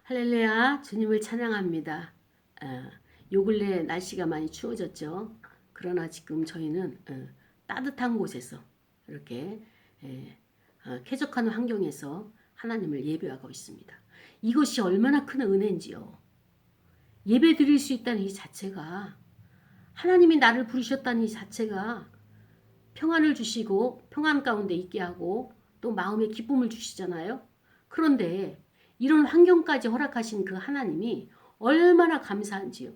할렐루야, 주님을 찬양합니다. 요 근래 날씨가 많이 추워졌죠. 그러나 지금 저희는 따뜻한 곳에서 이렇게 쾌적한 환경에서 하나님을 예배하고 있습니다. 이것이 얼마나 큰 은혜인지요. 예배 드릴 수 있다는 이 자체가, 하나님이 나를 부르셨다는 이 자체가 평안을 주시고 평안 가운데 있게 하고 또 마음의 기쁨을 주시잖아요. 그런데 이런 환경까지 허락하신 그 하나님이 얼마나 감사한지요.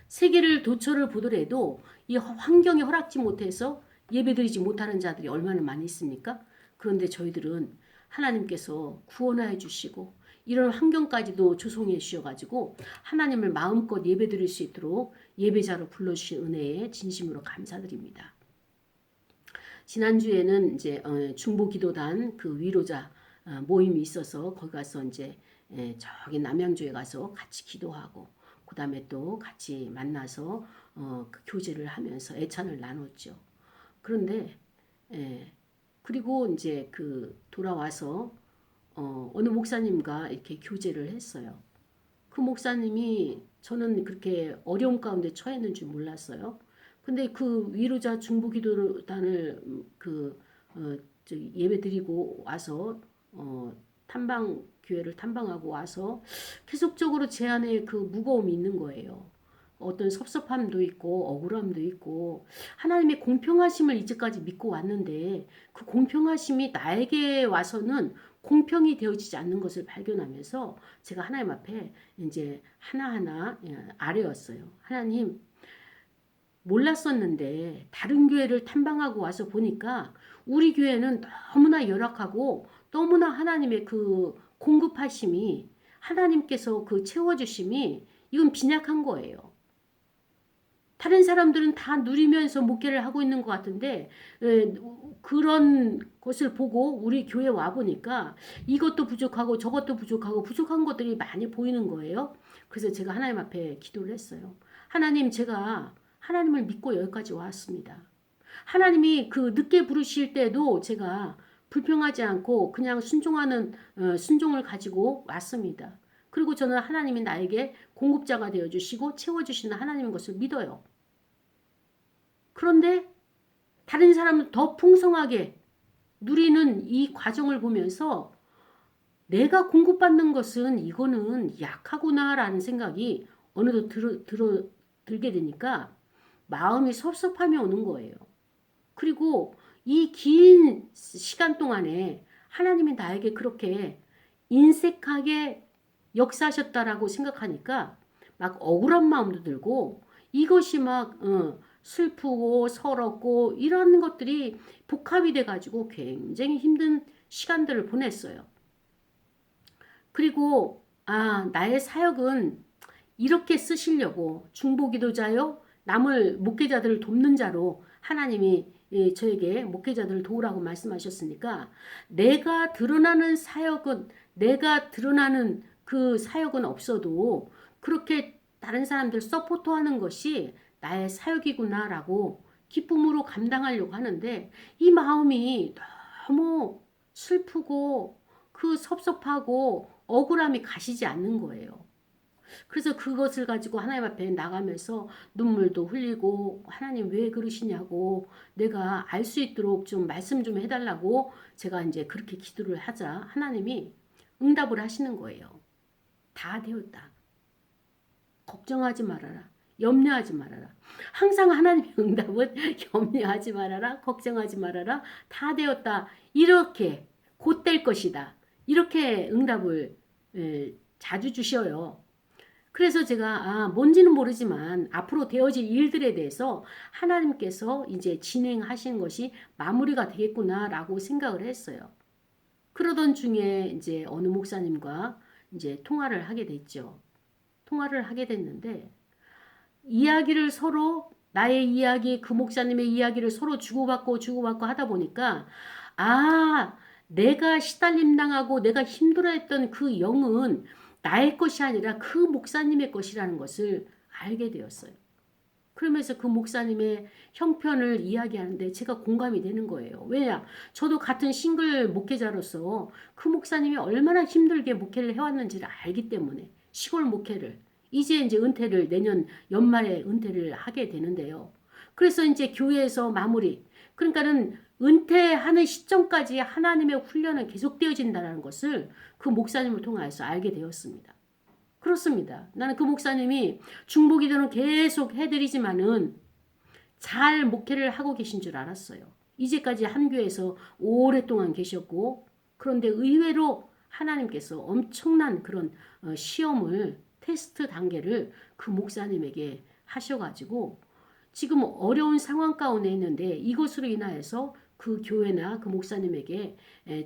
세계를 도처를 보더라도 이 환경이 허락지 못해서 예배드리지 못하는 자들이 얼마나 많이 있습니까? 그런데 저희들은 하나님께서 구원하여 주시고 이런 환경까지도 조성해 주셔가지고 하나님을 마음껏 예배드릴 수 있도록 예배자로 불러주신 은혜에 진심으로 감사드립니다. 지난주에는 이제 중보기도단 그 위로자 모임이 있어서 거기 가서 이제 저기 남양주에 가서 같이 기도하고 그 다음에 또 같이 만나서 그 교제를 하면서 애찬을 나눴죠. 그런데 그리고 이제 그 돌아와서 어느 목사님과 이렇게 교제를 했어요. 그 목사님이 저는 그렇게 어려움 가운데 처했는 줄 몰랐어요. 근데 그 위로자 중보기도단을 예배 드리고 와서 탐방 교회를 탐방하고 와서 계속적으로 제 안에 그 무거움이 있는 거예요. 어떤 섭섭함도 있고 억울함도 있고 하나님의 공평하심을 이제까지 믿고 왔는데 그 공평하심이 나에게 와서는 공평이 되어지지 않는 것을 발견하면서 제가 하나님 앞에 이제 하나하나 아뢰었어요. 하나님, 몰랐었는데 다른 교회를 탐방하고 와서 보니까 우리 교회는 너무나 열악하고 너무나 하나님의 그 공급하심이 하나님께서 그 채워주심이 이건 빈약한 거예요. 다른 사람들은 다 누리면서 목회를 하고 있는 것 같은데 그런 것을 보고 우리 교회 와 보니까 이것도 부족하고 저것도 부족하고 부족한 것들이 많이 보이는 거예요. 그래서 제가 하나님 앞에 기도를 했어요. 하나님, 제가 하나님을 믿고 여기까지 왔습니다. 하나님이 그 늦게 부르실 때도 제가 불평하지 않고 그냥 순종하는 순종을 가지고 왔습니다. 그리고 저는 하나님이 나에게 공급자가 되어주시고 채워주시는 하나님인 것을 믿어요. 그런데 다른 사람은 더 풍성하게 누리는 이 과정을 보면서 내가 공급받는 것은 이거는 약하구나라는 생각이 어느덧 들게 되니까 마음이 섭섭함이 오는 거예요. 그리고 이 긴 시간 동안에 하나님이 나에게 그렇게 인색하게 역사하셨다라고 생각하니까 막 억울한 마음도 들고 이것이 막 슬프고 서럽고 이런 것들이 복합이 돼가지고 굉장히 힘든 시간들을 보냈어요. 그리고 나의 사역은 이렇게 쓰시려고 중보기도자요 남을 목회자들을 돕는 자로 하나님이 저에게 목회자들을 도우라고 말씀하셨으니까 내가 드러나는 사역은 내가 드러나는 그 사역은 없어도 그렇게 다른 사람들 서포트하는 것이 나의 사역이구나라고 기쁨으로 감당하려고 하는데 이 마음이 너무 슬프고 그 섭섭하고 억울함이 가시지 않는 거예요. 그래서 그것을 가지고 하나님 앞에 나가면서 눈물도 흘리고 하나님 왜 그러시냐고 내가 알 수 있도록 좀 말씀 좀 해달라고 제가 이제 그렇게 기도를 하자 하나님이 응답을 하시는 거예요. 다 되었다. 걱정하지 말아라. 염려하지 말아라. 항상 하나님의 응답은 염려하지 말아라. 걱정하지 말아라. 다 되었다. 이렇게 곧 될 것이다. 이렇게 응답을 자주 주셔요. 그래서 제가 뭔지는 모르지만 앞으로 되어질 일들에 대해서 하나님께서 이제 진행하신 것이 마무리가 되겠구나라고 생각을 했어요. 그러던 중에 이제 어느 목사님과 이제 통화를 하게 됐죠. 통화를 하게 됐는데 이야기를 서로 나의 이야기, 그 목사님의 이야기를 서로 주고받고 하다 보니까 내가 시달림 당하고 내가 힘들어했던 그 영은 나의 것이 아니라 그 목사님의 것이라는 것을 알게 되었어요. 그러면서 그 목사님의 형편을 이야기하는데 제가 공감이 되는 거예요. 왜냐? 저도 같은 싱글 목회자로서 그 목사님이 얼마나 힘들게 목회를 해왔는지를 알기 때문에 시골 목회를 이제 은퇴를 내년 연말에 은퇴를 하게 되는데요. 그래서 이제 교회에서 마무리. 그러니까는 은퇴하는 시점까지 하나님의 훈련은 계속되어진다는 것을 그 목사님을 통해서 알게 되었습니다. 그렇습니다. 나는 그 목사님이 중보기도는 계속 해드리지만은 잘 목회를 하고 계신 줄 알았어요. 이제까지 한 교회에서 오랫동안 계셨고 그런데 의외로 하나님께서 엄청난 그런 시험을 테스트 단계를 그 목사님에게 하셔가지고 지금 어려운 상황 가운데 있는데 이것으로 인하여서 그 교회나 그 목사님에게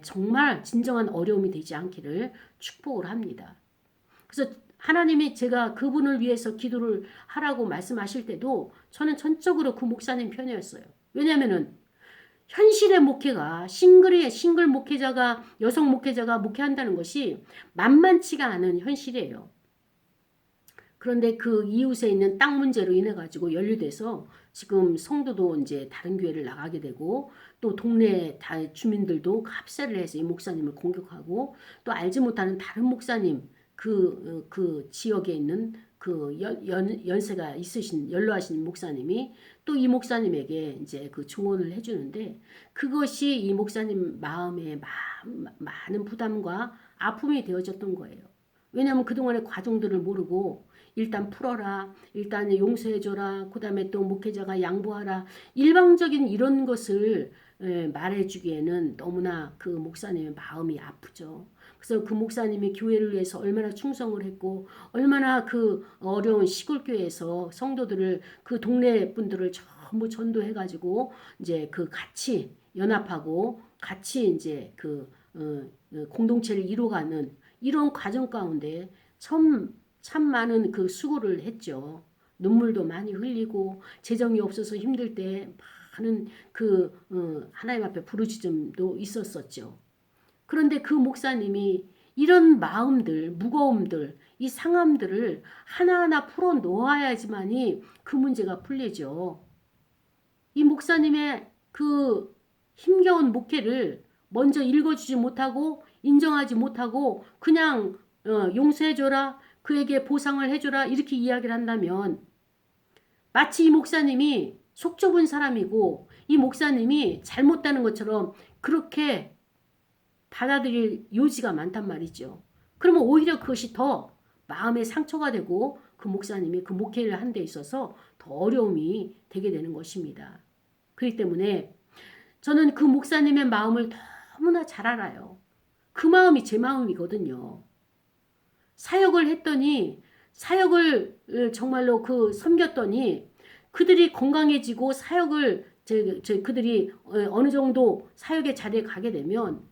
정말 진정한 어려움이 되지 않기를 축복을 합니다. 그래서 하나님이 제가 그분을 위해서 기도를 하라고 말씀하실 때도 저는 전적으로 그 목사님 편이었어요. 왜냐면은 현실의 목회가 싱글 목회자가 여성 목회자가 목회한다는 것이 만만치가 않은 현실이에요. 그런데 그 이웃에 있는 땅 문제로 인해 가지고 연루돼서 지금 성도도 이제 다른 교회를 나가게 되고 또 동네 주민들도 합세를 해서 이 목사님을 공격하고 또 알지 못하는 다른 목사님 그 지역에 있는 그 연세가 있으신 연로하신 목사님이 또 이 목사님에게 이제 그 조언을 해주는데 그것이 이 목사님 마음에 많은 부담과 아픔이 되어졌던 거예요. 왜냐하면 그동안의 과정들을 모르고 일단 풀어라, 일단 용서해줘라, 그 다음에 또 목회자가 양보하라 일방적인 이런 것을 말해주기에는 너무나 그 목사님의 마음이 아프죠. 그래서 그 목사님이 교회를 위해서 얼마나 충성을 했고 얼마나 그 어려운 시골교회에서 성도들을 그 동네 분들을 전부 전도해가지고 이제 그 같이 연합하고 같이 이제 그 공동체를 이뤄가는 이런 과정 가운데 참 많은 그 수고를 했죠. 눈물도 많이 흘리고 재정이 없어서 힘들 때 많은 그 하나님 앞에 부르짖음도 있었었죠. 그런데 그 목사님이 이런 마음들, 무거움들, 이 상함들을 하나하나 풀어 놓아야지만이 그 문제가 풀리죠. 이 목사님의 그 힘겨운 목회를 먼저 읽어주지 못하고 인정하지 못하고 그냥 용서해줘라, 그에게 보상을 해줘라 이렇게 이야기를 한다면 마치 이 목사님이 속 좁은 사람이고 이 목사님이 잘못되는 것처럼 그렇게 받아들일 요지가 많단 말이죠. 그러면 오히려 그것이 더 마음의 상처가 되고 그 목사님이 그 목회를 한 데 있어서 더 어려움이 되게 되는 것입니다. 그렇기 때문에 저는 그 목사님의 마음을 너무나 잘 알아요. 그 마음이 제 마음이거든요. 사역을 했더니 사역을 정말로 그 섬겼더니 그들이 건강해지고 사역을 그들이 어느 정도 사역의 자리에 가게 되면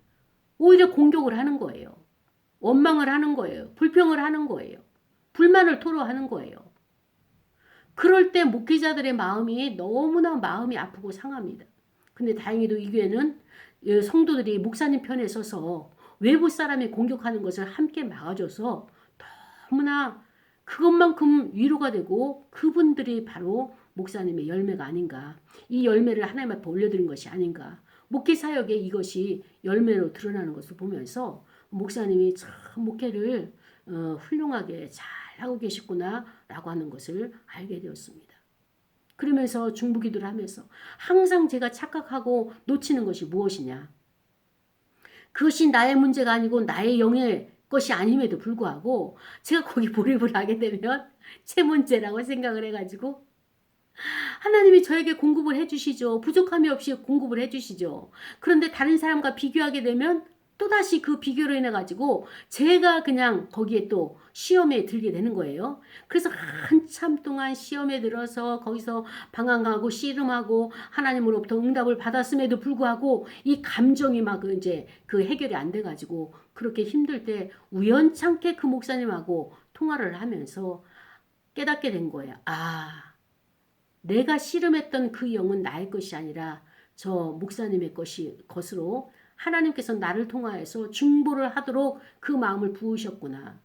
오히려 공격을 하는 거예요. 원망을 하는 거예요. 불평을 하는 거예요. 불만을 토로하는 거예요. 그럴 때 목회자들의 마음이 너무나 마음이 아프고 상합니다. 근데 다행히도 이 교회는 성도들이 목사님 편에 서서 외부 사람이 공격하는 것을 함께 막아줘서 너무나 그것만큼 위로가 되고 그분들이 바로 목사님의 열매가 아닌가. 이 열매를 하나님 앞에 올려드린 것이 아닌가. 목회 사역에 이것이 열매로 드러나는 것을 보면서 목사님이 참 목회를 훌륭하게 잘 하고 계셨구나 라고 하는 것을 알게 되었습니다. 그러면서 중보기도를 하면서 항상 제가 착각하고 놓치는 것이 무엇이냐. 그것이 나의 문제가 아니고 나의 영의 것이 아님에도 불구하고 제가 거기 몰입을 하게 되면 제 문제라고 생각을 해가지고 하나님이 저에게 공급을 해주시죠. 부족함이 없이 공급을 해주시죠. 그런데 다른 사람과 비교하게 되면 또다시 그 비교로 인해 가지고 제가 그냥 거기에 또 시험에 들게 되는 거예요. 그래서 한참 동안 시험에 들어서 거기서 방황하고 씨름하고 하나님으로부터 응답을 받았음에도 불구하고 이 감정이 막 이제 그 해결이 안 돼 가지고 그렇게 힘들 때 우연찮게 그 목사님하고 통화를 하면서 깨닫게 된 거예요. 아, 내가 씨름했던 그 영은 나의 것이 아니라 저 목사님의 것으로 하나님께서 나를 통하여서 중보를 하도록 그 마음을 부으셨구나.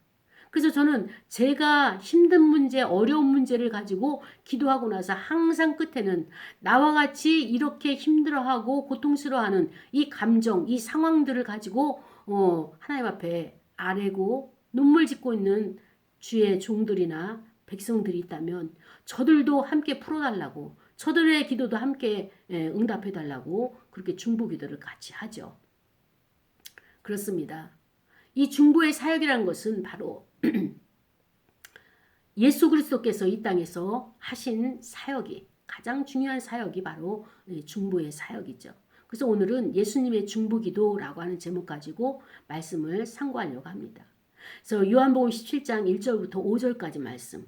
그래서 저는 제가 힘든 문제, 어려운 문제를 가지고 기도하고 나서 항상 끝에는 나와 같이 이렇게 힘들어하고 고통스러워하는 이 감정, 이 상황들을 가지고 하나님 앞에 아뢰고 눈물 짓고 있는 주의 종들이나 백성들이 있다면 저들도 함께 풀어달라고, 저들의 기도도 함께 응답해달라고 그렇게 중보 기도를 같이 하죠. 그렇습니다. 이 중보의 사역이라는 것은 바로 예수 그리스도께서 이 땅에서 하신 사역이, 가장 중요한 사역이 바로 중보의 사역이죠. 그래서 오늘은 예수님의 중보기도라고 하는 제목 가지고 말씀을 상고하려고 합니다. 그래서 요한복음 17장 1절부터 5절까지 말씀.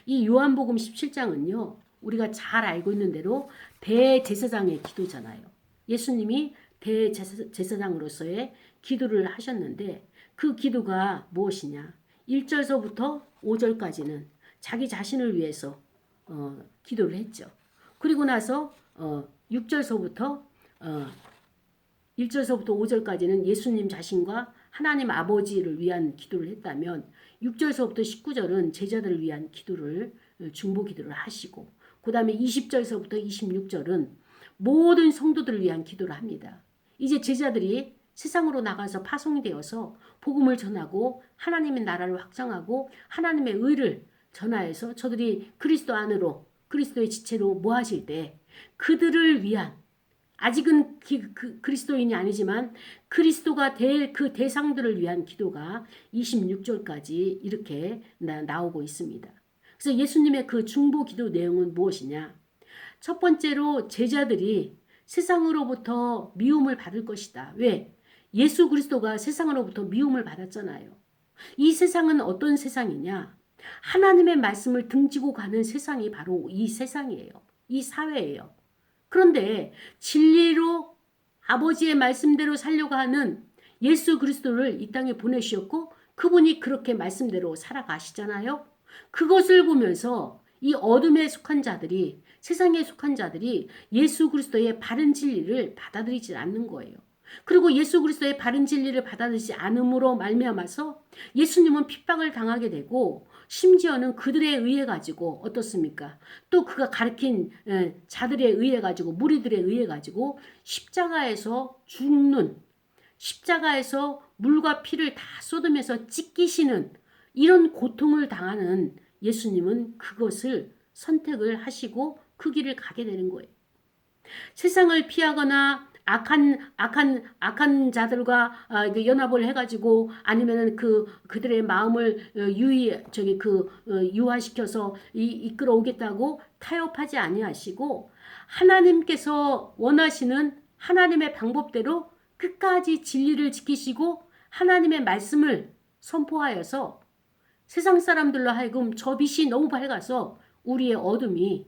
이 요한복음 17장은요. 우리가 잘 알고 있는 대로 대제사장의 기도잖아요. 예수님이 대제사장으로서의 기도를 하셨는데 그 기도가 무엇이냐? 1절서부터 5절까지는 자기 자신을 위해서 기도를 했죠. 그리고 나서 6절서부터 1절서부터 5절까지는 예수님 자신과 하나님 아버지를 위한 기도를 했다면 6절서부터 19절은 제자들을 위한 기도를 중보 기도를 하시고 그 다음에 20절서부터 26절은 모든 성도들을 위한 기도를 합니다. 이제 제자들이 세상으로 나가서 파송이 되어서 복음을 전하고 하나님의 나라를 확장하고 하나님의 의를 전하여서 저들이 그리스도 안으로 그리스도의 지체로 모아질 때 그들을 위한 아직은 그리스도인이 아니지만 그리스도가 될 그 대상들을 위한 기도가 26절까지 이렇게 나오고 있습니다. 그래서 예수님의 그 중보 기도 내용은 무엇이냐? 첫 번째로 제자들이 세상으로부터 미움을 받을 것이다. 왜? 예수 그리스도가 세상으로부터 미움을 받았잖아요. 이 세상은 어떤 세상이냐? 하나님의 말씀을 등지고 가는 세상이 바로 이 세상이에요. 이 사회예요. 그런데 진리로 아버지의 말씀대로 살려고 하는 예수 그리스도를 이 땅에 보내주셨고 그분이 그렇게 말씀대로 살아가시잖아요. 그것을 보면서 이 어둠에 속한 자들이 세상에 속한 자들이 예수 그리스도의 바른 진리를 받아들이지 않는 거예요. 그리고 예수 그리스도의 바른 진리를 받아들이지 않음으로 말미암아서 예수님은 핍박을 당하게 되고 심지어는 그들에 의해 가지고 어떻습니까? 또 그가 가르친 자들에 의해 가지고 무리들에 의해 가지고 십자가에서 죽는 십자가에서 물과 피를 다 쏟으면서 찢기시는 이런 고통을 당하는 예수님은 그것을 선택을 하시고 그 길을 가게 되는 거예요. 세상을 피하거나 악한 자들과 연합을 해가지고 아니면은 그들의 마음을 유화시켜서 이끌어오겠다고 타협하지 아니하시고 하나님께서 원하시는 하나님의 방법대로 끝까지 진리를 지키시고 하나님의 말씀을 선포하여서 세상 사람들로 하여금 저 빛이 너무 밝아서 우리의 어둠이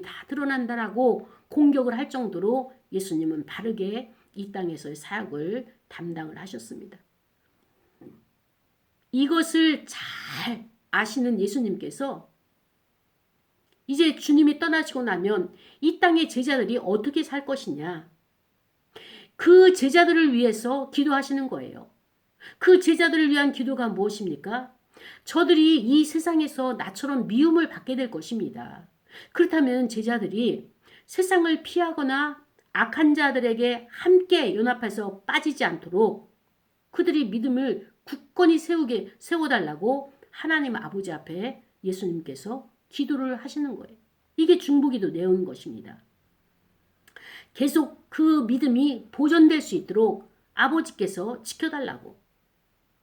다 드러난다라고 공격을 할 정도로 예수님은 바르게 이 땅에서의 사역을 담당을 하셨습니다. 이것을 잘 아시는 예수님께서 이제 주님이 떠나시고 나면 이 땅의 제자들이 어떻게 살 것이냐. 그 제자들을 위해서 기도하시는 거예요. 그 제자들을 위한 기도가 무엇입니까? 저들이 이 세상에서 나처럼 미움을 받게 될 것입니다. 그렇다면 제자들이 세상을 피하거나 악한 자들에게 함께 연합해서 빠지지 않도록 그들이 믿음을 굳건히 세워달라고 하나님 아버지 앞에 예수님께서 기도를 하시는 거예요. 이게 중보기도 내용인 것입니다. 계속 그 믿음이 보존될 수 있도록 아버지께서 지켜달라고.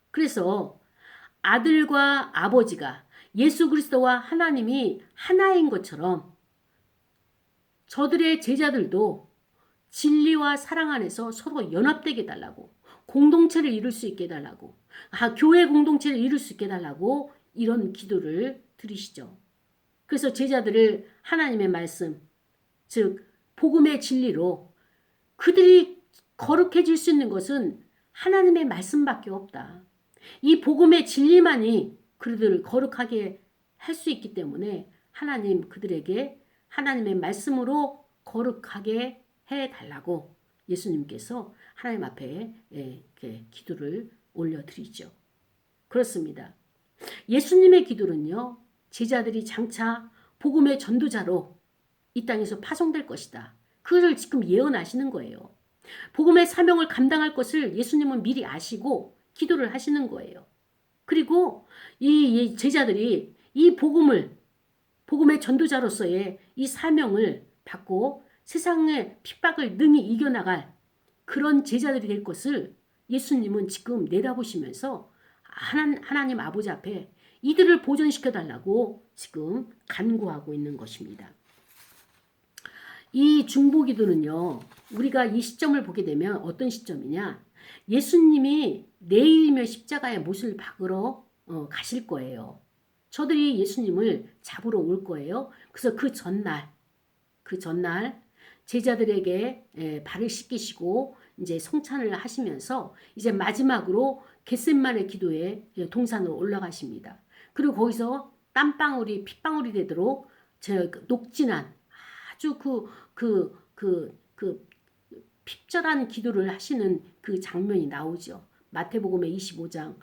그래서 아들과 아버지가 예수 그리스도와 하나님이 하나인 것처럼 저들의 제자들도 진리와 사랑 안에서 서로 연합되게 해달라고, 공동체를 이룰 수 있게 해달라고, 교회 공동체를 이룰 수 있게 해달라고 이런 기도를 드리시죠. 그래서 제자들을 하나님의 말씀, 즉 복음의 진리로 그들이 거룩해질 수 있는 것은 하나님의 말씀밖에 없다. 이 복음의 진리만이 그들을 거룩하게 할 수 있기 때문에 하나님 그들에게 하나님의 말씀으로 거룩하게 해달라고 예수님께서 하나님 앞에 기도를 올려드리죠. 그렇습니다. 예수님의 기도는요, 제자들이 장차 복음의 전도자로 이 땅에서 파송될 것이다. 그것을 지금 예언하시는 거예요. 복음의 사명을 감당할 것을 예수님은 미리 아시고 기도를 하시는 거예요. 그리고 이 제자들이 이 복음의 전도자로서의 이 사명을 받고 세상의 핍박을 능히 이겨나갈 그런 제자들이 될 것을 예수님은 지금 내다보시면서 하나님 아버지 앞에 이들을 보존시켜 달라고 지금 간구하고 있는 것입니다. 이 중보기도는요, 우리가 이 시점을 보게 되면 어떤 시점이냐, 예수님이 내일이면 십자가의 못을 박으러 가실 거예요. 저들이 예수님을 잡으러 올 거예요. 그래서 그 전날 제자들에게 발을 씻기시고 이제 성찬을 하시면서 이제 마지막으로 겟셋마네 기도에 동산으로 올라가십니다. 그리고 거기서 땀방울이 핏방울이 되도록 녹진한 아주 그 핍절한 기도를 하시는 그 장면이 나오죠. 마태복음의 25장,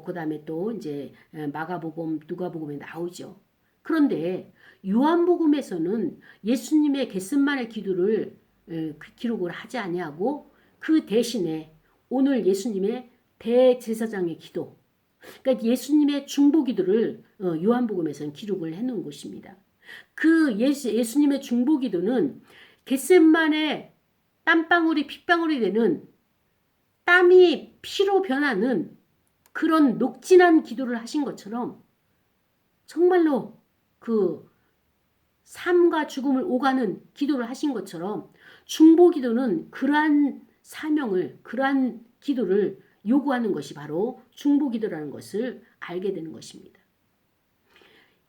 그 다음에 또 이제 마가복음, 누가복음에 나오죠. 그런데 요한복음에서는 예수님의 겟셋마네 기도를 기록을 하지 아니하고 그 대신에 오늘 예수님의 대제사장의 기도, 그러니까 예수님의 중보기도를 요한복음에서는 기록을 해놓은 것입니다. 그 예수님의 중보기도는 겟셋마네 땀방울이 핏방울이 되는 땀이 피로 변하는 그런 녹진한 기도를 하신 것처럼 정말로 그 삶과 죽음을 오가는 기도를 하신 것처럼 중보기도는 그러한 사명을, 그러한 기도를 요구하는 것이 바로 중보기도라는 것을 알게 되는 것입니다.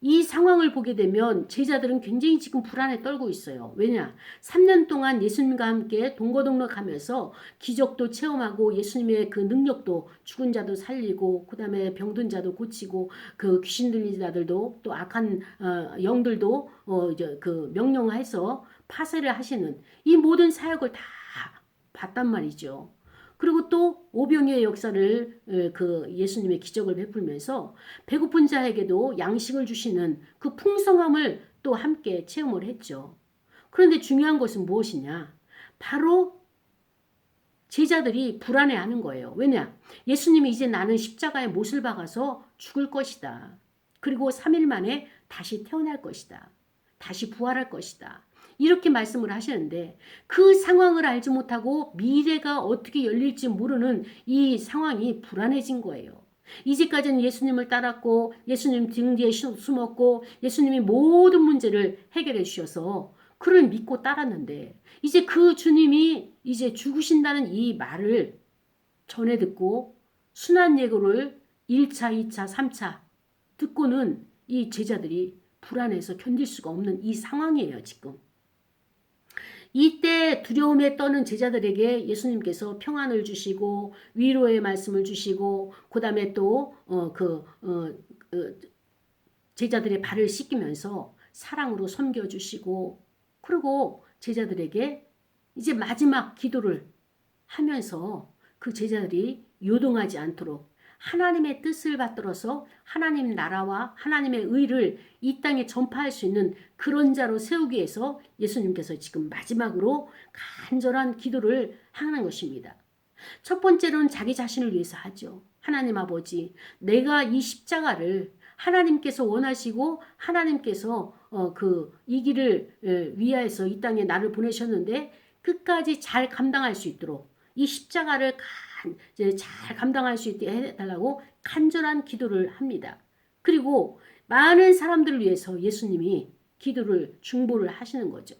이 상황을 보게 되면 제자들은 굉장히 지금 불안에 떨고 있어요. 왜냐? 3년 동안 예수님과 함께 동거동락하면서 기적도 체험하고 예수님의 그 능력도 죽은 자도 살리고 그다음에 병든 자도 고치고 그 귀신 들린 자들도 또 악한 영들도 이제 그 명령해서 파쇄를 하시는 이 모든 사역을 다 봤단 말이죠. 그리고 또 오병이의 역사를 그 예수님의 기적을 베풀면서 배고픈 자에게도 양식을 주시는 그 풍성함을 또 함께 체험을 했죠. 그런데 중요한 것은 무엇이냐? 바로 제자들이 불안해하는 거예요. 왜냐? 예수님이 이제 나는 십자가에 못을 박아서 죽을 것이다. 그리고 3일 만에 다시 태어날 것이다. 다시 부활할 것이다. 이렇게 말씀을 하시는데 그 상황을 알지 못하고 미래가 어떻게 열릴지 모르는 이 상황이 불안해진 거예요. 이제까지는 예수님을 따랐고 예수님 등 뒤에 숨었고 예수님이 모든 문제를 해결해 주셔서 그를 믿고 따랐는데 이제 그 주님이 이제 죽으신다는 이 말을 전해 듣고 순환예고를 1차, 2차, 3차 듣고는 이 제자들이 불안해서 견딜 수가 없는 이 상황이에요, 지금. 이때 두려움에 떠는 제자들에게 예수님께서 평안을 주시고 위로의 말씀을 주시고 그다음에 또 제자들의 발을 씻기면서 사랑으로 섬겨주시고 그리고 제자들에게 이제 마지막 기도를 하면서 그 제자들이 요동하지 않도록 하나님의 뜻을 받들어서 하나님 나라와 하나님의 의를 이 땅에 전파할 수 있는 그런 자로 세우기 위해서 예수님께서 지금 마지막으로 간절한 기도를 하는 것입니다. 첫 번째로는 자기 자신을 위해서 하죠. 하나님 아버지, 내가 이 십자가를 하나님께서 원하시고 하나님께서 이 길을 위하여서 이 땅에 나를 보내셨는데 끝까지 잘 감당할 수 있도록 이 십자가를 잘 감당할 수 있게 해달라고 간절한 기도를 합니다. 그리고 많은 사람들을 위해서 예수님이 기도를 중보를 하시는 거죠.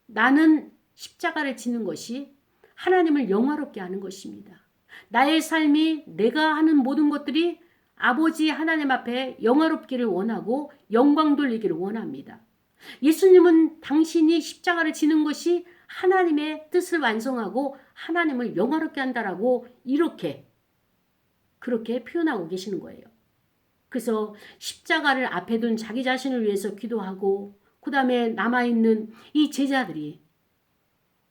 나는 십자가를 지는 것이 하나님을 영화롭게 하는 것입니다. 나의 삶이 내가 하는 모든 것들이 아버지 하나님 앞에 영화롭기를 원하고 영광 돌리기를 원합니다. 예수님은 당신이 십자가를 지는 것이 하나님의 뜻을 완성하고 하나님을 영화롭게 한다라고 그렇게 표현하고 계시는 거예요. 그래서 십자가를 앞에 둔 자기 자신을 위해서 기도하고 그 다음에 남아있는 이 제자들이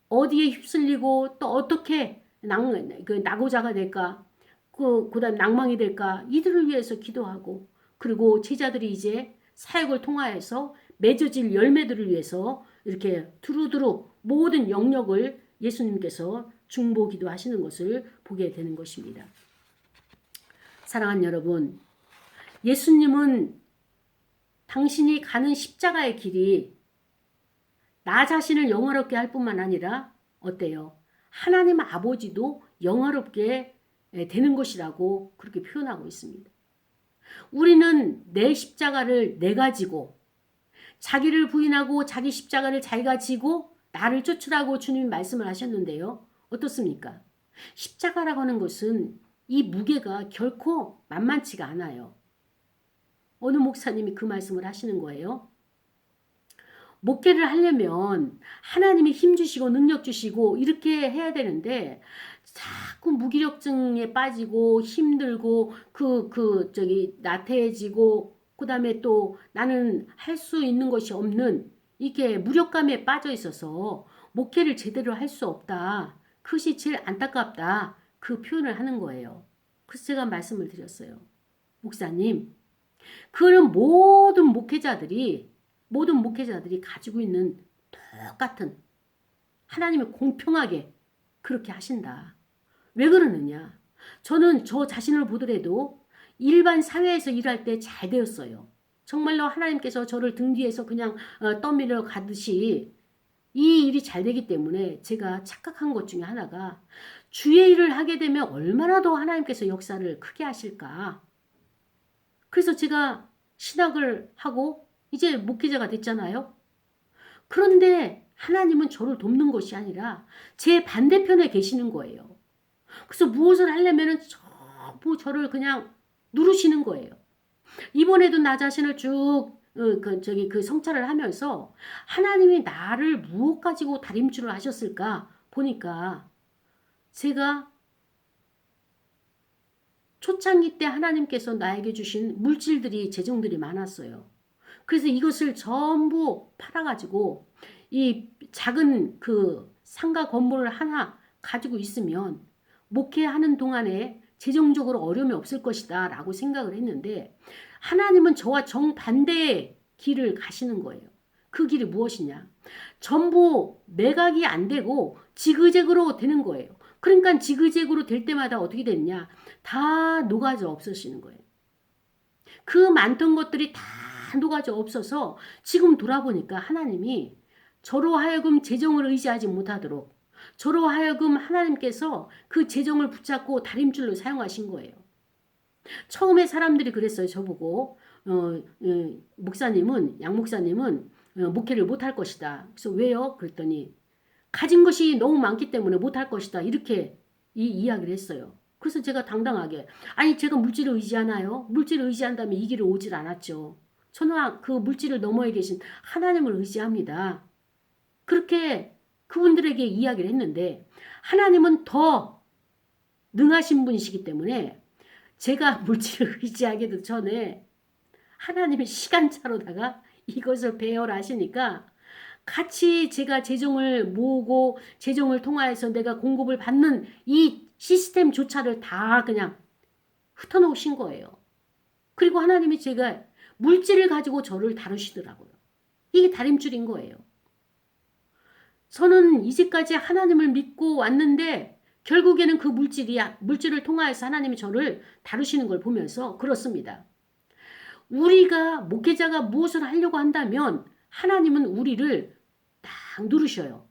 어디에 휩쓸리고 또 어떻게 낙오자가 될까 그다음 낭망이 될까? 이들을 위해서 기도하고, 그리고 제자들이 이제 사역을 통하여서 맺어질 열매들을 위해서 이렇게 두루두루 모든 영역을 예수님께서 중보기도 하시는 것을 보게 되는 것입니다. 사랑하는 여러분, 예수님은 당신이 가는 십자가의 길이 나 자신을 영화롭게 할 뿐만 아니라 어때요? 하나님 아버지도 영화롭게 되는 것이라고 그렇게 표현하고 있습니다. 우리는 내 십자가를 내가 지고 자기를 부인하고 자기 십자가를 자기가 지고 나를 쫓으라고 주님이 말씀을 하셨는데요. 어떻습니까? 십자가라고 하는 것은 이 무게가 결코 만만치가 않아요. 어느 목사님이 그 말씀을 하시는 거예요. 목회를 하려면 하나님이 힘 주시고 능력 주시고 이렇게 해야 되는데 자꾸 무기력증에 빠지고 힘들고 나태해지고 그다음에 또 나는 할 수 있는 것이 없는 이게 무력감에 빠져 있어서 목회를 제대로 할 수 없다. 그것이 제일 안타깝다. 그 표현을 하는 거예요. 그래서 제가 말씀을 드렸어요. 목사님, 그런 모든 목회자들이 가지고 있는 똑같은 하나님이 공평하게 그렇게 하신다. 왜 그러느냐? 저는 저 자신을 보더라도 일반 사회에서 일할 때 잘 되었어요. 정말로 하나님께서 저를 등 뒤에서 그냥 떠밀어 가듯이 이 일이 잘 되기 때문에 제가 착각한 것 중에 하나가 주의 일을 하게 되면 얼마나 더 하나님께서 역사를 크게 하실까. 그래서 제가 신학을 하고 이제 목회자가 됐잖아요. 그런데 하나님은 저를 돕는 것이 아니라 제 반대편에 계시는 거예요. 그래서 무엇을 하려면은 전부 저를 그냥 누르시는 거예요. 이번에도 나 자신을 쭉 성찰을 하면서 하나님이 나를 무엇 가지고 다림질을 하셨을까 보니까 제가 초창기 때 하나님께서 나에게 주신 물질들이 재정들이 많았어요. 그래서 이것을 전부 팔아가지고 이 작은 그 상가 건물을 하나 가지고 있으면 목회하는 동안에 재정적으로 어려움이 없을 것이다 라고 생각을 했는데 하나님은 저와 정반대의 길을 가시는 거예요. 그 길이 무엇이냐? 전부 매각이 안 되고 지그재그로 되는 거예요. 그러니까 지그재그로 될 때마다 어떻게 됐냐? 다 녹아져 없어지는 거예요. 그 많던 것들이 다 녹아져 없어서 지금 돌아보니까 하나님이 저로 하여금 재정을 의지하지 못하도록 저로 하여금 하나님께서 그 재정을 붙잡고 다림줄로 사용하신 거예요. 처음에 사람들이 그랬어요. 저보고 양 목사님은 목회를 못할 것이다. 그래서 왜요? 그랬더니 가진 것이 너무 많기 때문에 못할 것이다. 이렇게 이야기를 했어요. 그래서 제가 당당하게 아니 제가 물질을 의지하나요? 물질을 의지한다면 이 길을 오질 않았죠. 저는 그 물질을 너머에 계신 하나님을 의지합니다. 그렇게 그분들에게 이야기를 했는데 하나님은 더 능하신 분이시기 때문에 제가 물질을 의지하기도 전에 하나님의 시간차로다가 이것을 배열을 하시니까 같이 제가 재정을 모으고 재정을 통하여서 내가 공급을 받는 이 시스템조차를 다 그냥 흩어놓으신 거예요. 그리고 하나님이 제가 물질을 가지고 저를 다루시더라고요. 이게 다림줄인 거예요. 저는 이제까지 하나님을 믿고 왔는데 결국에는 그 물질을 통하여서 하나님이 저를 다루시는 걸 보면서 그렇습니다. 우리가 목회자가 무엇을 하려고 한다면 하나님은 우리를 딱 누르셔요.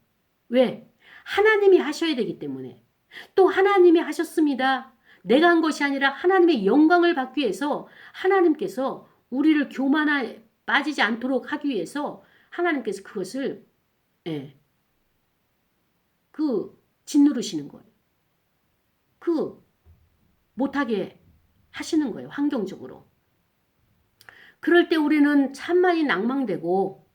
왜? 하나님이 하셔야 되기 때문에. 또 하나님이 하셨습니다. 내가 한 것이 아니라 하나님의 영광을 받기 위해서 하나님께서 우리를 교만에 빠지지 않도록 하기 위해서 하나님께서 그것을 짓누르시는 거예요. 못하게 하시는 거예요. 환경적으로. 그럴 때 우리는 참 많이 낭망되고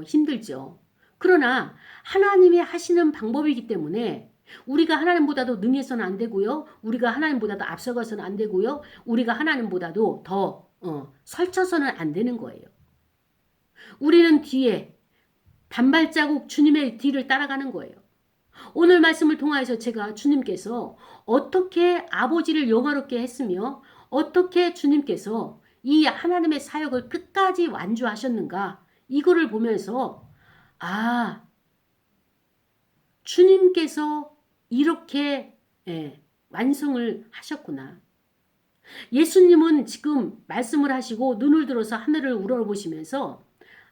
힘들죠. 그러나 하나님이 하시는 방법이기 때문에 우리가 하나님보다도 능해서는 안 되고요. 우리가 하나님보다도 앞서가서는 안 되고요. 우리가 하나님보다도 더 설쳐서는 안 되는 거예요. 우리는 뒤에 반발자국 주님의 뒤를 따라가는 거예요. 오늘 말씀을 통하여서 제가 주님께서 어떻게 아버지를 영화롭게 했으며 어떻게 주님께서 이 하나님의 사역을 끝까지 완주하셨는가 이거를 보면서 아 주님께서 이렇게 완성을 하셨구나. 예수님은 지금 말씀을 하시고 눈을 들어서 하늘을 우러러보시면서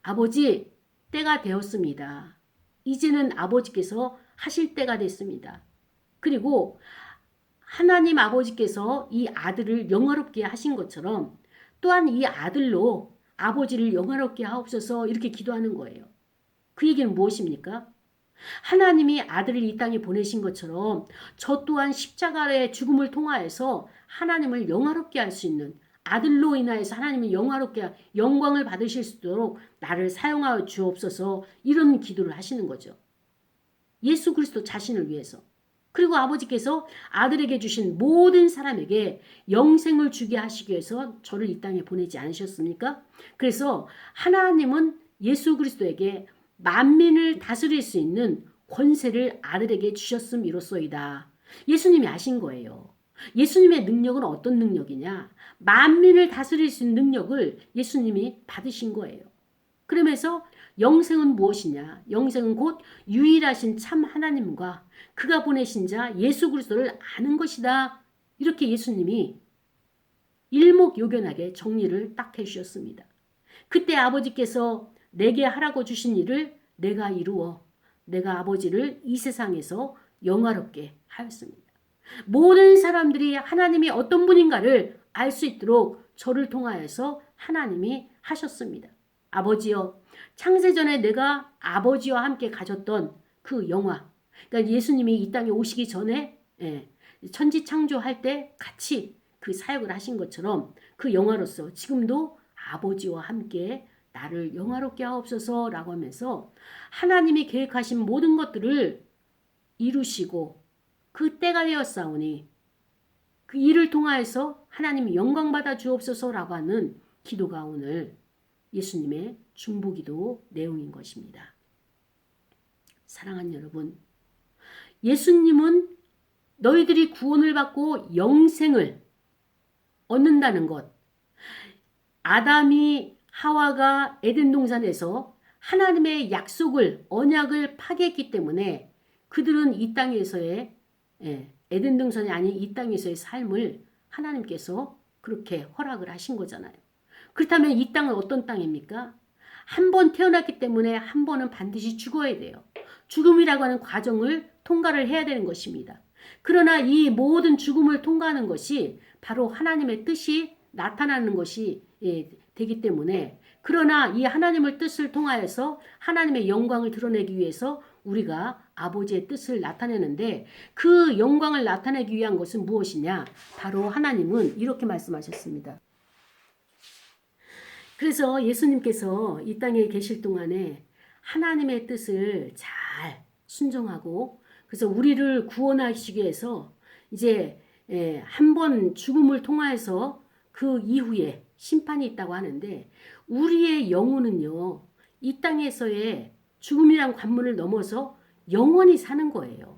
아버지 때가 되었습니다. 이제는 아버지께서 하실 때가 됐습니다. 그리고 하나님 아버지께서 이 아들을 영화롭게 하신 것처럼 또한 이 아들로 아버지를 영화롭게 하옵소서 이렇게 기도하는 거예요. 그 얘기는 무엇입니까? 하나님이 아들을 이 땅에 보내신 것처럼 저 또한 십자가의 죽음을 통하여서 하나님을 영화롭게 할 수 있는 아들로 인하여서 하나님을 영화롭게 영광을 받으실 수 있도록 나를 사용하여 주옵소서 이런 기도를 하시는 거죠. 예수 그리스도 자신을 위해서. 그리고 아버지께서 아들에게 주신 모든 사람에게 영생을 주게 하시기 위해서 저를 이 땅에 보내지 않으셨습니까? 그래서 하나님은 예수 그리스도에게 만민을 다스릴 수 있는 권세를 아들에게 주셨음이로소이다. 예수님이 아신 거예요. 예수님의 능력은 어떤 능력이냐? 만민을 다스릴 수 있는 능력을 예수님이 받으신 거예요. 그러면서 영생은 무엇이냐? 영생은 곧 유일하신 참 하나님과 그가 보내신 자 예수 그리스도를 아는 것이다. 이렇게 예수님이 일목요연하게 정리를 딱 해주셨습니다. 그때 아버지께서 내게 하라고 주신 일을 내가 이루어 내가 아버지를 이 세상에서 영화롭게 하였습니다. 모든 사람들이 하나님이 어떤 분인가를 알 수 있도록 저를 통하여서 하나님이 하셨습니다. 아버지여, 창세전에 내가 아버지와 함께 가졌던 그 영화, 그러니까 예수님이 이 땅에 오시기 전에 천지창조할 때 같이 그 사역을 하신 것처럼 그 영화로서 지금도 아버지와 함께 나를 영화롭게 하옵소서라고 하면서 하나님이 계획하신 모든 것들을 이루시고 그 때가 되었사오니 그 일을 통하여서 하나님이 영광받아 주옵소서라고 하는 기도가 오늘 예수님의 중보기도 내용인 것입니다. 사랑하는 여러분, 예수님은 너희들이 구원을 받고 영생을 얻는다는 것, 아담이 하와가 에덴 동산에서 하나님의 약속을 언약을 파괴했기 때문에 그들은 이 땅에서의 에덴 동산이 아닌 이 땅에서의 삶을 하나님께서 그렇게 허락을 하신 거잖아요. 그렇다면 이 땅은 어떤 땅입니까? 한 번 태어났기 때문에 한 번은 반드시 죽어야 돼요. 죽음이라고 하는 과정을 통과를 해야 되는 것입니다. 그러나 이 모든 죽음을 통과하는 것이 바로 하나님의 뜻이 나타나는 것이 되기 때문에 그러나 이 하나님의 뜻을 통하여서 하나님의 영광을 드러내기 위해서 우리가 아버지의 뜻을 나타내는데 그 영광을 나타내기 위한 것은 무엇이냐? 바로 하나님은 이렇게 말씀하셨습니다. 그래서 예수님께서 이 땅에 계실 동안에 하나님의 뜻을 잘 순종하고 그래서 우리를 구원하시기 위해서 이제 한 번 죽음을 통하여서 그 이후에 심판이 있다고 하는데 우리의 영혼은요 이 땅에서의 죽음이란 관문을 넘어서 영원히 사는 거예요.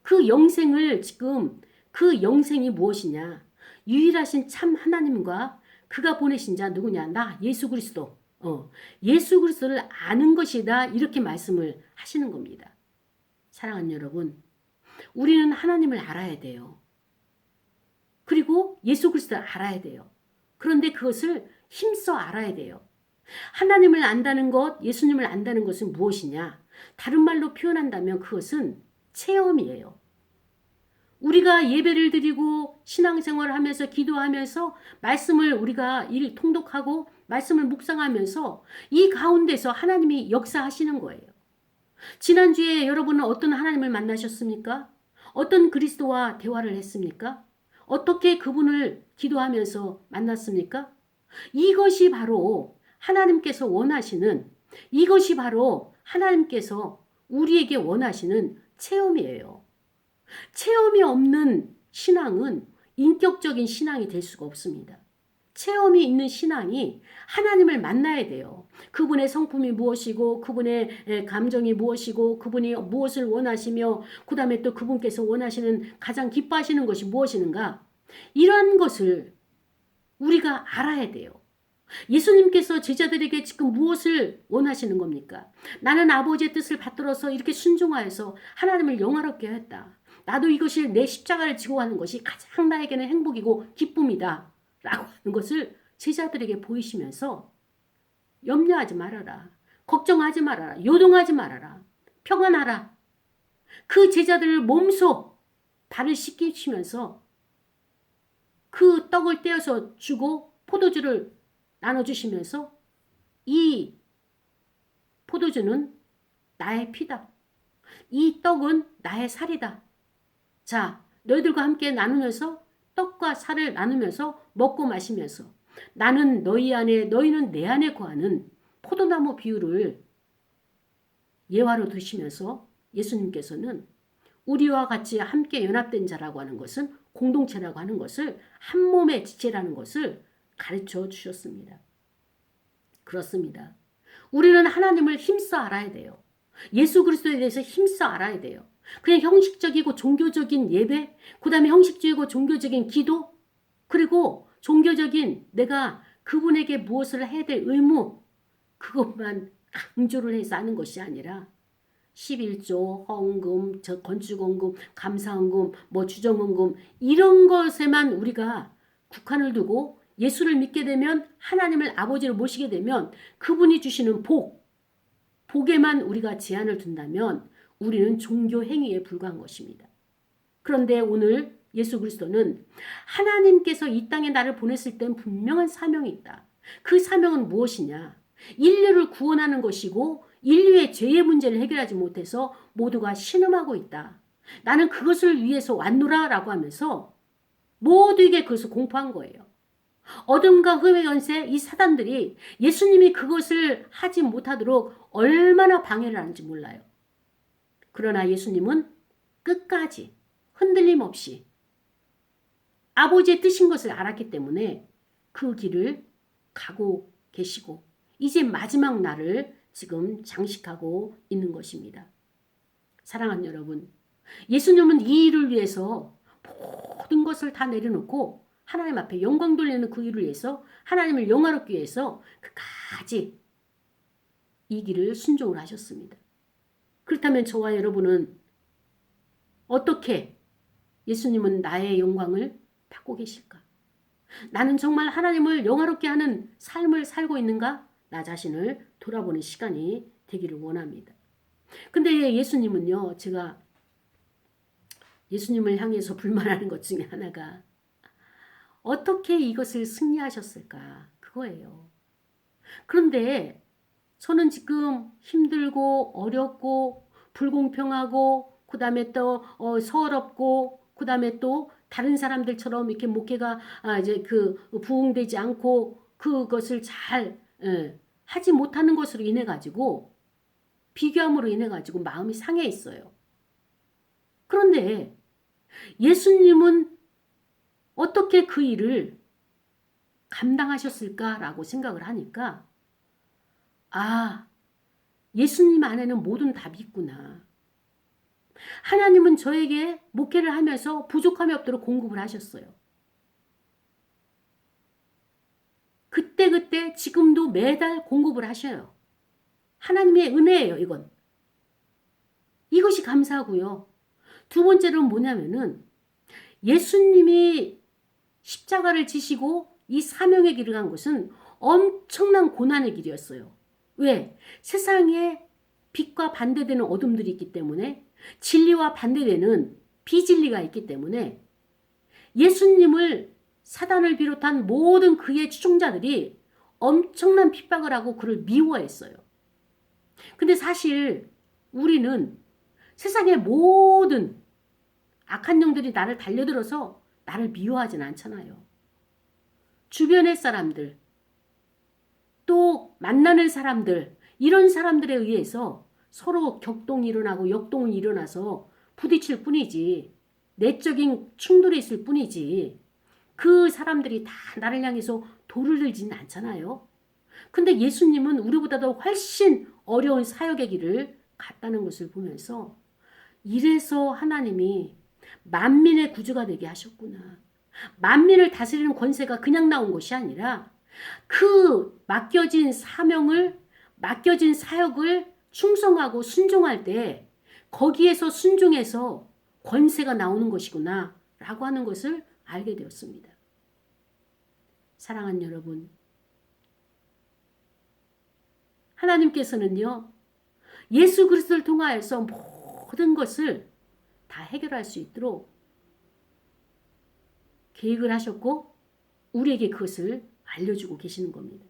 그 영생을 지금 그 영생이 무엇이냐? 유일하신 참 하나님과 그가 보내신 자 누구냐? 나 예수 그리스도. 예수 그리스도를 아는 것이다. 이렇게 말씀을 하시는 겁니다. 사랑하는 여러분, 우리는 하나님을 알아야 돼요. 그리고 예수 그리스도를 알아야 돼요. 그런데 그것을 힘써 알아야 돼요. 하나님을 안다는 것, 예수님을 안다는 것은 무엇이냐? 다른 말로 표현한다면 그것은 체험이에요. 우리가 예배를 드리고 신앙생활을 하면서 기도하면서 말씀을 우리가 통독하고 말씀을 묵상하면서 이 가운데서 하나님이 역사하시는 거예요. 지난주에 여러분은 어떤 하나님을 만나셨습니까? 어떤 그리스도와 대화를 했습니까? 어떻게 그분을 기도하면서 만났습니까? 이것이 바로 하나님께서 원하시는 이것이 바로 하나님께서 우리에게 원하시는 체험이에요. 체험이 없는 신앙은 인격적인 신앙이 될 수가 없습니다. 체험이 있는 신앙이 하나님을 만나야 돼요. 그분의 성품이 무엇이고 그분의 감정이 무엇이고 그분이 무엇을 원하시며 그 다음에 또 그분께서 원하시는 가장 기뻐하시는 것이 무엇인가, 이러한 것을 우리가 알아야 돼요. 예수님께서 제자들에게 지금 무엇을 원하시는 겁니까? 나는 아버지의 뜻을 받들어서 이렇게 순종하여서 하나님을 영화롭게 했다. 나도 이것이 내 십자가를 지고 가는 것이 가장 나에게는 행복이고 기쁨이다. 라고 하는 것을 제자들에게 보이시면서 염려하지 말아라. 걱정하지 말아라. 요동하지 말아라. 평안하라. 그 제자들을 몸소 발을 씻기시면서 그 떡을 떼어서 주고 포도주를 나눠주시면서 이 포도주는 나의 피다. 이 떡은 나의 살이다. 자, 너희들과 함께 나누면서 떡과 살을 나누면서 먹고 마시면서 나는 너희 안에 너희는 내 안에 거하는 포도나무 비유를 예화로 드시면서 예수님께서는 우리와 같이 함께 연합된 자라고 하는 것은 공동체라고 하는 것을 한 몸의 지체라는 것을 가르쳐 주셨습니다. 그렇습니다. 우리는 하나님을 힘써 알아야 돼요. 예수 그리스도에 대해서 힘써 알아야 돼요. 그냥 형식적이고 종교적인 예배, 그 다음에 형식적이고 종교적인 기도, 그리고 종교적인 내가 그분에게 무엇을 해야 될 의무, 그것만 강조를 해서 하는 것이 아니라 11조, 헌금, 건축헌금, 감사헌금, 주정헌금 이런 것에만 우리가 국한을 두고 예수를 믿게 되면 하나님을 아버지로 모시게 되면 그분이 주시는 복에만 우리가 제한을 둔다면 우리는 종교 행위에 불과한 것입니다. 그런데 오늘 예수 그리스도는 하나님께서 이 땅에 나를 보냈을 땐 분명한 사명이 있다. 그 사명은 무엇이냐? 인류를 구원하는 것이고 인류의 죄의 문제를 해결하지 못해서 모두가 신음하고 있다. 나는 그것을 위해서 왔노라 라고 하면서 모두에게 그것을 공포한 거예요. 어둠과 흠의 연세 이 사단들이 예수님이 그것을 하지 못하도록 얼마나 방해를 하는지 몰라요. 그러나 예수님은 끝까지 흔들림 없이 아버지의 뜻인 것을 알았기 때문에 그 길을 가고 계시고 이제 마지막 날을 지금 장식하고 있는 것입니다. 사랑하는 여러분, 예수님은 이 일을 위해서 모든 것을 다 내려놓고 하나님 앞에 영광 돌리는 그 일을 위해서 하나님을 영화롭기 위해서 끝까지 이 길을 순종을 하셨습니다. 그렇다면 저와 여러분은 어떻게 예수님은 나의 영광을 받고 계실까? 나는 정말 하나님을 영화롭게 하는 삶을 살고 있는가? 나 자신을 돌아보는 시간이 되기를 원합니다. 근데 예수님은요, 제가 예수님을 향해서 불만하는 것 중에 하나가 어떻게 이것을 승리하셨을까? 그거예요. 그런데 저는 지금 힘들고 어렵고 불공평하고 그 다음에 또 서럽고 그 다음에 또 다른 사람들처럼 이렇게 목회가 이제 부응되지 않고 그것을 잘 하지 못하는 것으로 인해 가지고 비교함으로 인해 가지고 마음이 상해 있어요. 그런데 예수님은 어떻게 그 일을 감당하셨을까라고 생각을 하니까 예수님 안에는 모든 답이 있구나. 하나님은 저에게 목회를 하면서 부족함이 없도록 공급을 하셨어요. 그때 지금도 매달 공급을 하셔요. 하나님의 은혜예요, 이건. 이것이 감사하고요. 두 번째로는 뭐냐면은 예수님이 십자가를 지시고 이 사명의 길을 간 것은 엄청난 고난의 길이었어요. 왜? 세상에 빛과 반대되는 어둠들이 있기 때문에 진리와 반대되는 비진리가 있기 때문에 예수님을 사단을 비롯한 모든 그의 추종자들이 엄청난 핍박을 하고 그를 미워했어요. 근데 사실 우리는 세상의 모든 악한 영들이 나를 달려들어서 나를 미워하진 않잖아요. 주변의 사람들, 또 만나는 사람들, 이런 사람들에 의해서 서로 격동이 일어나고 역동이 일어나서 부딪힐 뿐이지, 내적인 충돌이 있을 뿐이지, 그 사람들이 다 나를 향해서 돌을 들지는 않잖아요. 근데 예수님은 우리보다도 훨씬 어려운 사역의 길을 갔다는 것을 보면서 이래서 하나님이 만민의 구주가 되게 하셨구나. 만민을 다스리는 권세가 그냥 나온 것이 아니라 그 맡겨진 사명을, 맡겨진 사역을 충성하고 순종할 때 거기에서 순종해서 권세가 나오는 것이구나 라고 하는 것을 알게 되었습니다. 사랑하는 여러분, 하나님께서는요, 예수 그리스도를 통하여서 모든 것을 다 해결할 수 있도록 계획을 하셨고 우리에게 그것을 알려주고 계시는 겁니다.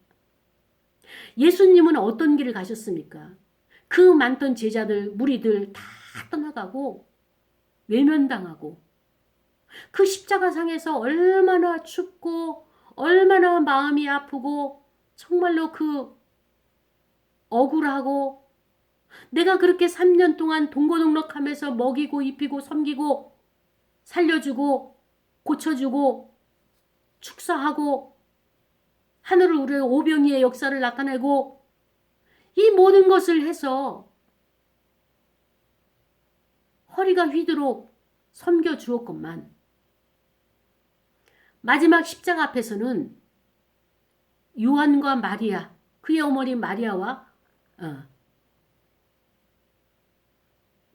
예수님은 어떤 길을 가셨습니까? 그 많던 제자들, 무리들 다 떠나가고 외면당하고 그 십자가상에서 얼마나 춥고 얼마나 마음이 아프고 정말로 그 억울하고 내가 그렇게 3년 동안 동고동락하면서 먹이고 입히고 섬기고 살려주고 고쳐주고 축사하고 하늘을 우려 오병이의 역사를 나타내고 이 모든 것을 해서 허리가 휘도록 섬겨주었건만 마지막 십자가 앞에서는 요한과 마리아, 그의 어머니 마리아와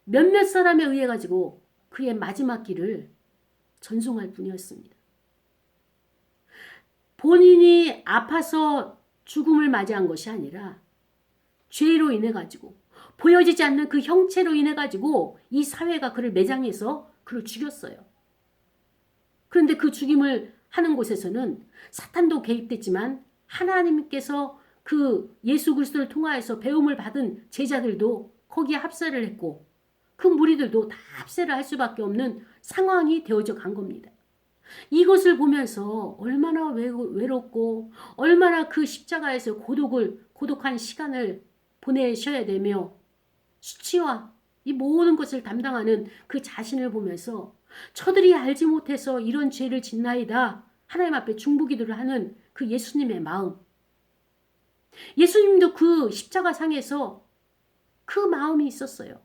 몇몇 사람에 의해 가지고 그의 마지막 길을 전송할 뿐이었습니다. 본인이 아파서 죽음을 맞이한 것이 아니라 죄로 인해 가지고 보여지지 않는 그 형체로 인해 가지고 이 사회가 그를 매장해서 그를 죽였어요. 그런데 그 죽임을 하는 곳에서는 사탄도 개입됐지만 하나님께서 그 예수 그리스도를 통하여서 배움을 받은 제자들도 거기에 합세를 했고 그 무리들도 다 합세를 할 수밖에 없는 상황이 되어져 간 겁니다. 이것을 보면서 얼마나 외롭고 얼마나 그 십자가에서 고독한 시간을 보내셔야 되며 수치와 이 모든 것을 담당하는 그 자신을 보면서 저들이 알지 못해서 이런 죄를 짓나이다 하나님 앞에 중보기도를 하는 그 예수님의 마음. 예수님도 그 십자가 상에서 그 마음이 있었어요.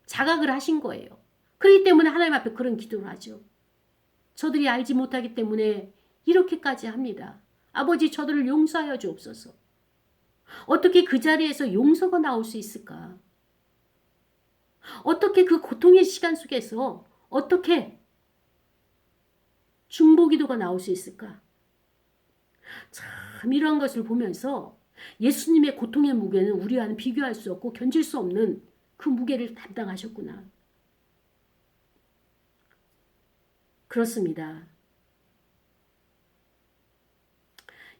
자각을 하신 거예요. 그렇기 때문에 하나님 앞에 그런 기도를 하죠. 저들이 알지 못하기 때문에 이렇게까지 합니다. 아버지 저들을 용서하여 주옵소서. 어떻게 그 자리에서 용서가 나올 수 있을까? 어떻게 그 고통의 시간 속에서 어떻게 중보기도가 나올 수 있을까? 참 이러한 것을 보면서 예수님의 고통의 무게는 우리와는 비교할 수 없고 견딜 수 없는 그 무게를 담당하셨구나. 그렇습니다.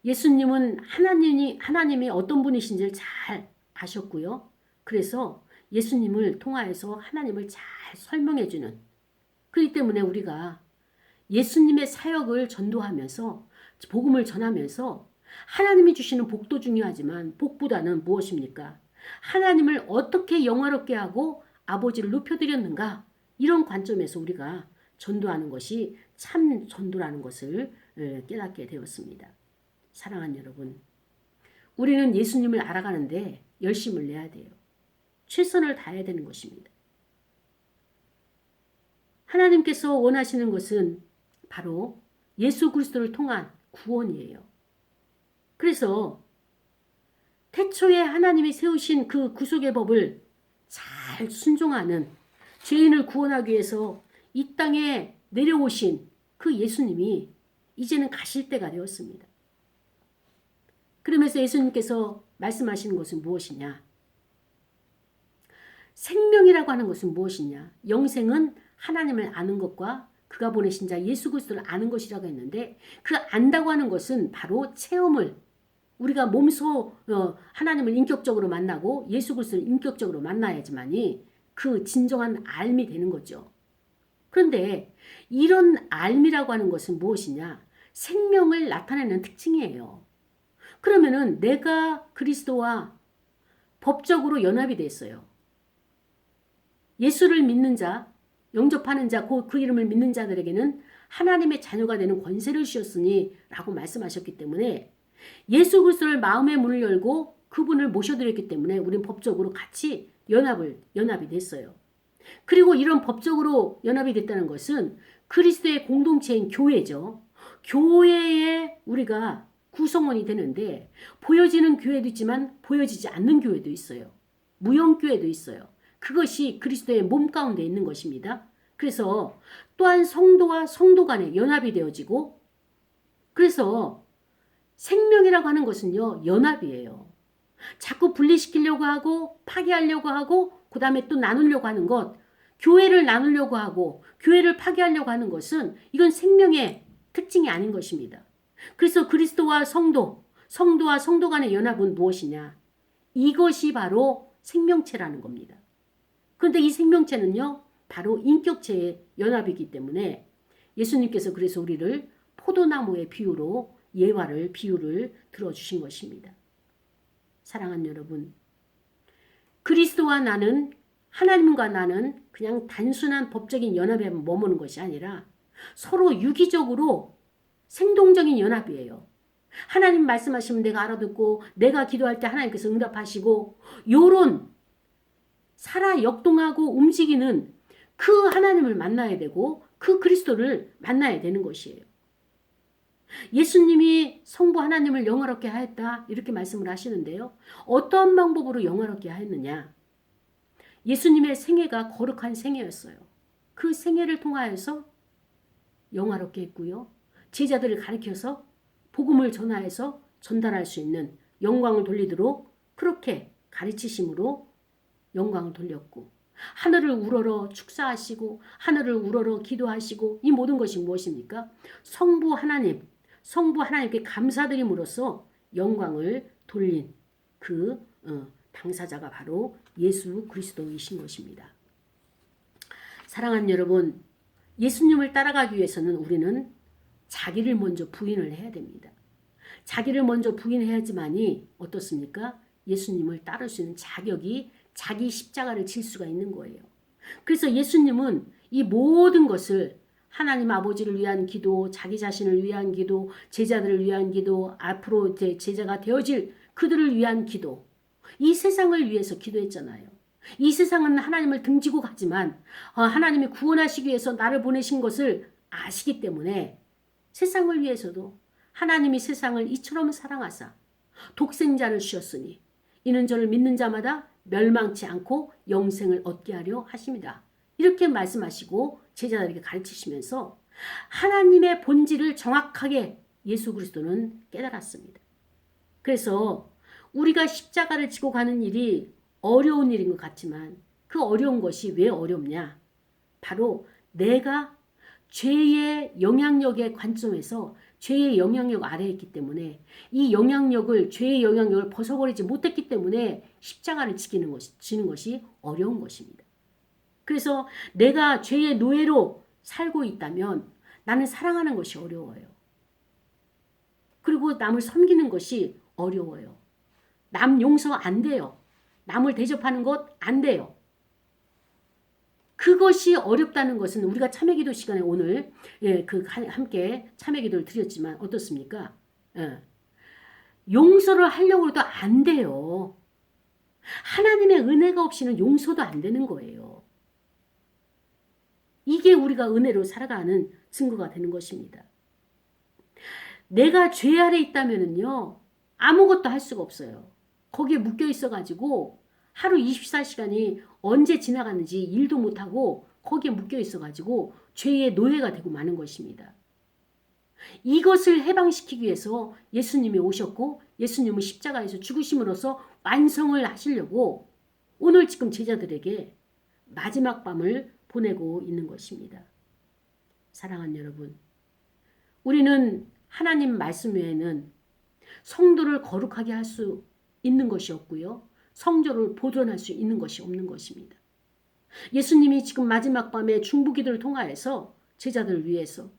예수님은 하나님이 어떤 분이신지를 잘 아셨고요. 그래서 예수님을 통하여서 하나님을 잘 설명해주는, 그렇기 때문에 우리가 예수님의 사역을 전도하면서 복음을 전하면서 하나님이 주시는 복도 중요하지만 복보다는 무엇입니까? 하나님을 어떻게 영화롭게 하고 아버지를 높여드렸는가? 이런 관점에서 우리가 전도하는 것이 참 전도라는 것을 깨닫게 되었습니다. 사랑하는 여러분, 우리는 예수님을 알아가는데 열심을 내야 돼요. 최선을 다해야 되는 것입니다. 하나님께서 원하시는 것은 바로 예수 그리스도를 통한 구원이에요. 그래서 태초에 하나님이 세우신 그 구속의 법을 잘 순종하는 죄인을 구원하기 위해서 이 땅에 내려오신 그 예수님이 이제는 가실 때가 되었습니다. 그러면서 예수님께서 말씀하시는 것은 무엇이냐? 생명이라고 하는 것은 무엇이냐? 영생은 하나님을 아는 것과 그가 보내신 자 예수 그리스도를 아는 것이라고 했는데 그 안다고 하는 것은 바로 체험을 우리가 몸소 하나님을 인격적으로 만나고 예수 그리스도를 인격적으로 만나야지만이 그 진정한 알미 되는 거죠. 그런데 이런 알미라고 하는 것은 무엇이냐? 생명을 나타내는 특징이에요. 그러면은 내가 그리스도와 법적으로 연합이 됐어요. 예수를 믿는 자, 영접하는 자, 그 이름을 믿는 자들에게는 하나님의 자녀가 되는 권세를 주셨으니 라고 말씀하셨기 때문에 예수 그리스도를 마음의 문을 열고 그분을 모셔드렸기 때문에 우리는 법적으로 같이 연합이 됐어요. 그리고 이런 법적으로 연합이 됐다는 것은 그리스도의 공동체인 교회죠. 교회에 우리가 구성원이 되는데 보여지는 교회도 있지만 보여지지 않는 교회도 있어요. 무형교회도 있어요. 그것이 그리스도의 몸 가운데 있는 것입니다. 그래서 또한 성도와 성도 간에 연합이 되어지고 그래서 생명이라고 하는 것은요. 연합이에요. 자꾸 분리시키려고 하고 파괴하려고 하고 그 다음에 또 나누려고 하는 것 교회를 나누려고 하고 교회를 파괴하려고 하는 것은 이건 생명의 특징이 아닌 것입니다. 그래서 그리스도와 성도와 성도 간의 연합은 무엇이냐? 이것이 바로 생명체라는 겁니다. 그런데 이 생명체는요. 바로 인격체의 연합이기 때문에 예수님께서 그래서 우리를 포도나무의 비유를 들어주신 것입니다. 사랑하는 여러분, 그리스도와 나는 하나님과 나는 그냥 단순한 법적인 연합에 머무는 것이 아니라 서로 유기적으로 생동적인 연합이에요. 하나님 말씀하시면 내가 알아듣고 내가 기도할 때 하나님께서 응답하시고 요런 살아 역동하고 움직이는 그 하나님을 만나야 되고 그 그리스도를 만나야 되는 것이에요. 예수님이 성부 하나님을 영화롭게 하였다 이렇게 말씀을 하시는데요. 어떠한 방법으로 영화롭게 하였느냐? 예수님의 생애가 거룩한 생애였어요. 그 생애를 통하여서 영화롭게 했고요. 제자들을 가리켜서 복음을 전하여서 전달할 수 있는 영광을 돌리도록 그렇게 가르치심으로 영광을 돌렸고 하늘을 우러러 축사하시고 하늘을 우러러 기도하시고 이 모든 것이 무엇입니까? 성부 하나님께 감사드림으로써 영광을 돌린 그 당사자가 바로 예수 그리스도이신 것입니다. 사랑하는 여러분, 예수님을 따라가기 위해서는 우리는 자기를 먼저 부인을 해야 됩니다. 자기를 먼저 부인해야지만이 어떻습니까? 예수님을 따를 수 있는 자격이 자기 십자가를 질 수가 있는 거예요. 그래서 예수님은 이 모든 것을 하나님 아버지를 위한 기도, 자기 자신을 위한 기도, 제자들을 위한 기도, 앞으로 제자가 되어질 그들을 위한 기도, 이 세상을 위해서 기도했잖아요. 이 세상은 하나님을 등지고 가지만 하나님이 구원하시기 위해서 나를 보내신 것을 아시기 때문에 세상을 위해서도 하나님이 세상을 이처럼 사랑하사 독생자를 주셨으니 이는 저를 믿는 자마다 멸망치 않고 영생을 얻게 하려 하십니다. 이렇게 말씀하시고 제자들에게 가르치시면서 하나님의 본질을 정확하게 예수 그리스도는 깨달았습니다. 그래서 우리가 십자가를 지고 가는 일이 어려운 일인 것 같지만 그 어려운 것이 왜 어렵냐? 바로 내가 죄의 영향력의 관점에서 죄의 영향력 아래에 있기 때문에 이 죄의 영향력을 벗어버리지 못했기 때문에 십자가를 지는 것이 어려운 것입니다. 그래서 내가 죄의 노예로 살고 있다면 나는 사랑하는 것이 어려워요. 그리고 남을 섬기는 것이 어려워요. 남 용서 안 돼요. 남을 대접하는 것 안 돼요. 그것이 어렵다는 것은 우리가 참회기도 시간에 오늘 함께 참회기도를 드렸지만 어떻습니까? 용서를 하려고 해도 안 돼요. 하나님의 은혜가 없이는 용서도 안 되는 거예요. 이게 우리가 은혜로 살아가는 증거가 되는 것입니다. 내가 죄 아래 있다면은요 아무것도 할 수가 없어요. 거기에 묶여 있어가지고 하루 24시간이 언제 지나갔는지 일도 못하고 거기에 묶여 있어가지고 죄의 노예가 되고 마는 것입니다. 이것을 해방시키기 위해서 예수님이 오셨고 예수님은 십자가에서 죽으심으로써 완성을 하시려고 오늘 지금 제자들에게 마지막 밤을 보내고 있는 것입니다. 사랑하는 여러분, 우리는 하나님 말씀 외에는 성도를 거룩하게 할 수 있는 것이 없고요. 성전을 보존할 수 있는 것이 없는 것입니다. 예수님이 지금 마지막 밤에 중보기도를 통하여서 제자들을 위해서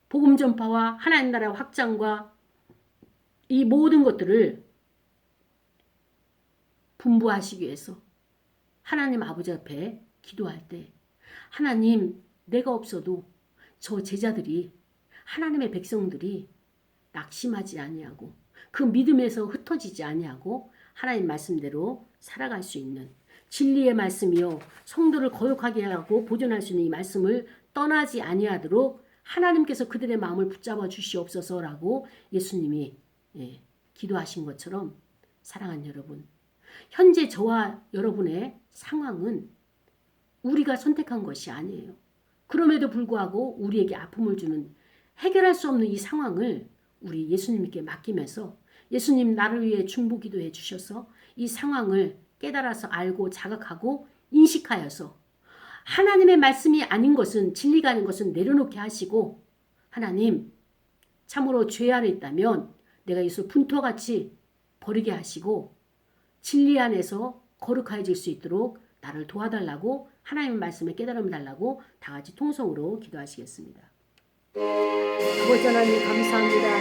복음 전파와 하나님 나라 확장과 이 모든 것들을 분부하시기 위해서 하나님 아버지 앞에 기도할 때 하나님 내가 없어도 저 제자들이 하나님의 백성들이 낙심하지 아니하고 그 믿음에서 흩어지지 아니하고 하나님 말씀대로 살아갈 수 있는 진리의 말씀이요 성도를 거룩하게 하고 보존할 수 있는 이 말씀을 떠나지 아니하도록 하나님께서 그들의 마음을 붙잡아 주시옵소서라고 예수님이 기도하신 것처럼 사랑하는 여러분, 현재 저와 여러분의 상황은 우리가 선택한 것이 아니에요. 그럼에도 불구하고 우리에게 아픔을 주는 해결할 수 없는 이 상황을 우리 예수님께 맡기면서 예수님 나를 위해 중보기도해 주셔서 이 상황을 깨달아서 알고 자각하고 인식하여서 하나님의 말씀이 아닌 것은 진리가 아닌 것은 내려놓게 하시고 하나님 참으로 죄 안에 있다면 내가 예수 분토같이 버리게 하시고 진리 안에서 거룩해질 수 있도록 나를 도와달라고 하나님의 말씀에 깨달음을 달라고 다 같이 통성으로 기도하시겠습니다. 아버지 하나님 감사합니다.